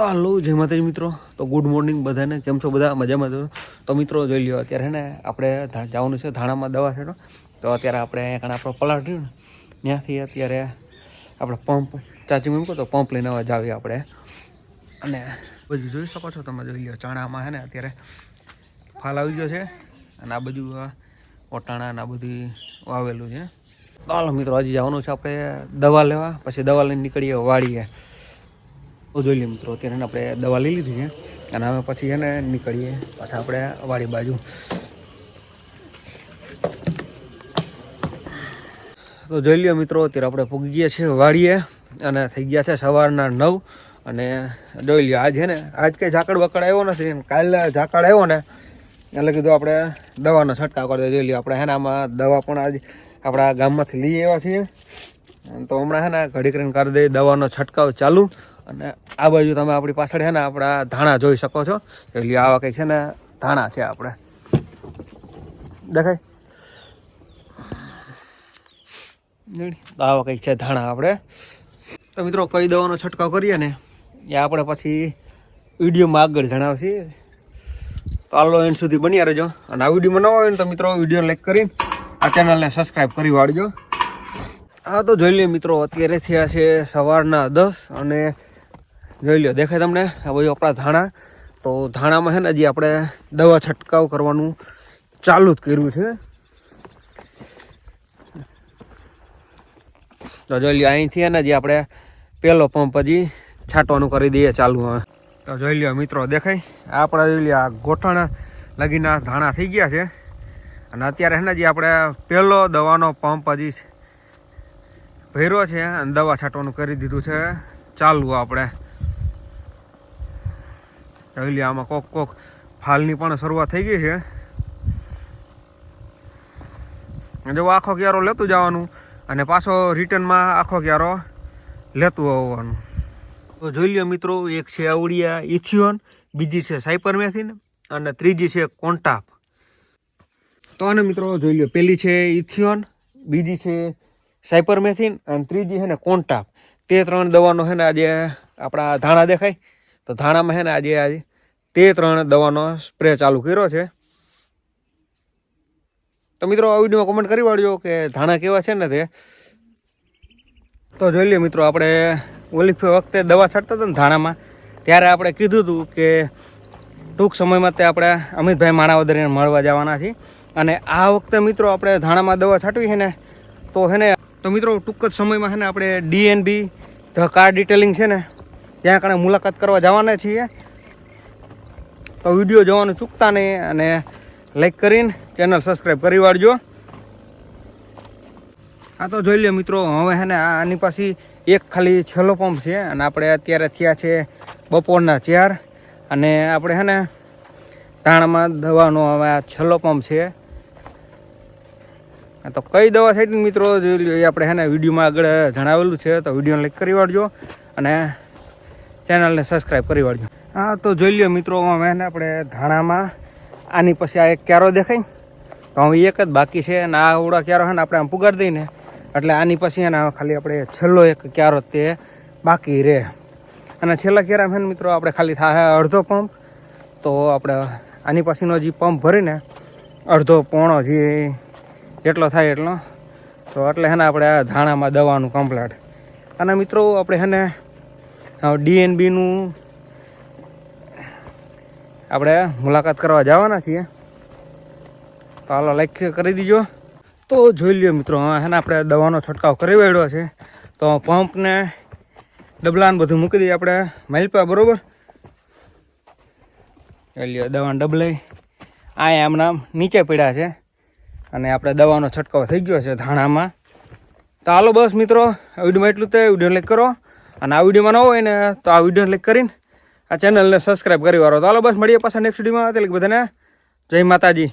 તો હાલો જય માતાજી મિત્રો। તો ગુડ મોર્નિંગ બધાને, કેમ છો બધા? મજામાં છો? તો મિત્રો જોઈ લ્યો, અત્યારે હે ને આપણે જવાનું છે ધાણામાં દવા છેડો। તો અત્યારે આપણે અહીંયા આપણો પલાટ રહ્યું ને ત્યાંથી અત્યારે આપણે પંપ ચાચી મૂકો તો પંપ લઈને જાવીએ આપણે। અને બધું જોઈ શકો છો તમે, જોઈ લ્યો ચણામાં હે ને અત્યારે ફાલ આવી ગયો છે અને આ બધું ઓટાણા ને આ બધું વાવેલું છે। તો હાલો મિત્રો હજી જવાનું છે આપણે દવા લેવા, પછી દવા લઈને નીકળીએ વાડીએ। તો જોઈ લઈએ મિત્રો, અત્યારે આપણે દવા લઈ લીધી છે અને હવે પછી એને નીકળીએ પાછા આપણે વાડી બાજુ। તો જોઈ લ્યો મિત્રો, અત્યારે આપણે પૂગી ગયા છે વાડીએ અને થઈ ગયા છે સવારના 9। અને જોઈ લ્યો આજ છે ને, આજ કંઈ ઝાકળ બકડ આવ્યો નથી, કાલે ઝાકળ આવ્યો ને એટલે કીધું આપણે દવાનો છંટકાવ કરી દઈએ। જોઈ લ્યો આપણે હે ને આમાં દવા પણ આજ આપણા ગામમાંથી લઈ આવ્યા છીએ, તો હમણાં હે ને ઘડી કરીને કરી દઈએ દવાનો છંટકાવ ચાલુ। અને આ બાજુ તમે આપણી પાછળ છે ને આપણા ધાણા જોઈ શકો છો। એટલે આવા કંઈક છે ને ધાણા છે આપણે, દેખાય આવા કંઈક છે ધાણા આપણે। તો મિત્રો કઈ દવાનો છંટકાવ કરીએ ને એ આપણે પછી વિડીયોમાં આગળ જણાવશી। તો હાલો એન્ડ સુધી બન્યા રહેજો। અને આ વિડીયોમાં ન હોય ને તો મિત્રો વિડીયો લાઈક કરીને આ ચેનલને સબસ્ક્રાઈબ કરી વાળજો। હા તો જોઈ લ્યો મિત્રો, અત્યારે થયા છે સવારના 10 અને જોઈ લ્યો દેખાય તમને આ બધું આપણા ધાણા। તો ધાણામાં છે ને હજી આપણે દવા છંટકાવ કરવાનું ચાલુ જ કર્યું છે। તો જોઈ લ્યો અહીંથી ને હજી આપણે પહેલો પંપ હજી છાંટવાનું કરી દઈએ ચાલુ હવે। તો જોઈ લ્યો મિત્રો દેખાય આપણા જોઈ લ્યો આ ગોઠણ લગીના ધાણા થઈ ગયા છે અને અત્યારે છે ને હજી આપણે પહેલો દવાનો પંપ હજી ભર્યો છે અને દવા છાંટવાનું કરી દીધું છે ચાલુ આપણે। જોઈ લ્યો આમાં કોક ફાલની પણ શરૂઆત થઈ ગઈ છે। જો આખો ક્યારો લેતું જવાનું અને પાછો રિટર્નમાં આખો ક્યારો લેતું આવવાનું। તો જોઈ લ્યો મિત્રો, એક છે અવડિયા ઇથિયોન, બીજી છે સાયપરમેથિન અને ત્રીજી છે કોન્ટાપ। તો આને મિત્રો જોઈ લ્યો, પહેલી છે ઇથિયોન, બીજી છે સાયપરમેથિન અને ત્રીજી છે ને કોન્ટાપ। તે 3 દવાનો છે ને આજે આપણા ધાણા દેખાય તો ધાણામાં છે ને આજે તે 3 દવાનો સ્પ્રે ચાલુ કર્યો છે। તો મિત્રો આ વિડીયોમાં કોમેન્ટ કરી વાળજો કે ધાણા કેવા છે ને તે। તો જોઈ લ્યો મિત્રો, આપણે ઓલી વખતે દવા છાંટતા હતા ને ધાણામાં ત્યારે આપણે કીધું હતું કે ટૂંક સમયમાં તે આપણે અમિતભાઈ માણાવદરીને મળવા જવાના છીએ। અને આ વખતે મિત્રો આપણે ધાણામાં દવા છાંટવી છે ને તો છે ને મિત્રો ટૂંક જ સમયમાં છે ને આપણે DNB ધ કાર ડિટેલિંગ છે ને ત્યાં કણે મુલાકાત કરવા જવાના છીએ। તો વિડીયો જોવાનું ચૂકતા નહીં અને લાઈક કરીને ચેનલ સબસ્ક્રાઈબ કરી વાળજો। હા તો જોઈ લ્યો મિત્રો, હવે છે ને આની પાસે એક ખાલી છેલ્લો પંપ છે અને આપણે અત્યારે થયા છે બપોરના 4 અને આપણે છે ને ધાણામાં દવાનો હવે આ છેલ્લો પંપ છે। તો કઈ દવા છાંટી મિત્રો જોઈ લ્યો, એ આપણે છે ને વિડીયોમાં આગળ જણાવેલું છે। તો વિડીયોને લાઈક કરી વાળજો અને ચેનલને સબસ્ક્રાઈબ કરી વાળજો। હા તો જોઈ લ્યો મિત્રો, હવે ને આપણે ધાણામાં આની પછી આ એક ક્યારો દેખાય તો હવે એક જ બાકી છે અને આ ઓળા ક્યારો છે ને આપણે આમ પુગાડી દઈને એટલે આની પછી એને ખાલી આપણે છેલ્લો એક ક્યારો તે બાકી રહે। અને છેલ્લા ક્યારામાં છે ને મિત્રો આપણે ખાલી થાય અડધો પંપ। તો આપણે આની પછીનો જે પંપ ભરીને અડધો પોણો જે જેટલો થાય એટલો, તો એટલે છે ને આપણે આ ધાણામાં દવાનું કમ્પ્લીટ। અને મિત્રો આપણે છે ને DNBનું આપણે મુલાકાત કરવા જવાના છીએ। તો હાલો લાઈક કરી દીજો। તો જોઈ લ્યો મિત્રો, હે ને આપણે દવાનો છંટકાવ કરી વાળ્યો છે તો પંપને ડબલાને બધું મૂકી દઈએ આપણે માલપા બરાબર। જોઈ લ્યો દવાના ડબલે આ આમના નીચે પડ્યા છે અને આપણે દવાનો છંટકાવ થઈ ગયો છે ધાણામાં। તો હાલો બસ મિત્રો, આ વિડીયોમાં એટલું તે વિડીયો લાઈક કરો અને આ વિડીયોમાં ન હોય ને તો આ વિડીયો લાઈક કરીને આ ચેનલને સબસ્ક્રાઈબ કરી વાળો। તો હાલો બસ મળીએ પાછા નેક્સ્ટ વિડીયોમાં। એટલે બધાને જય માતાજી।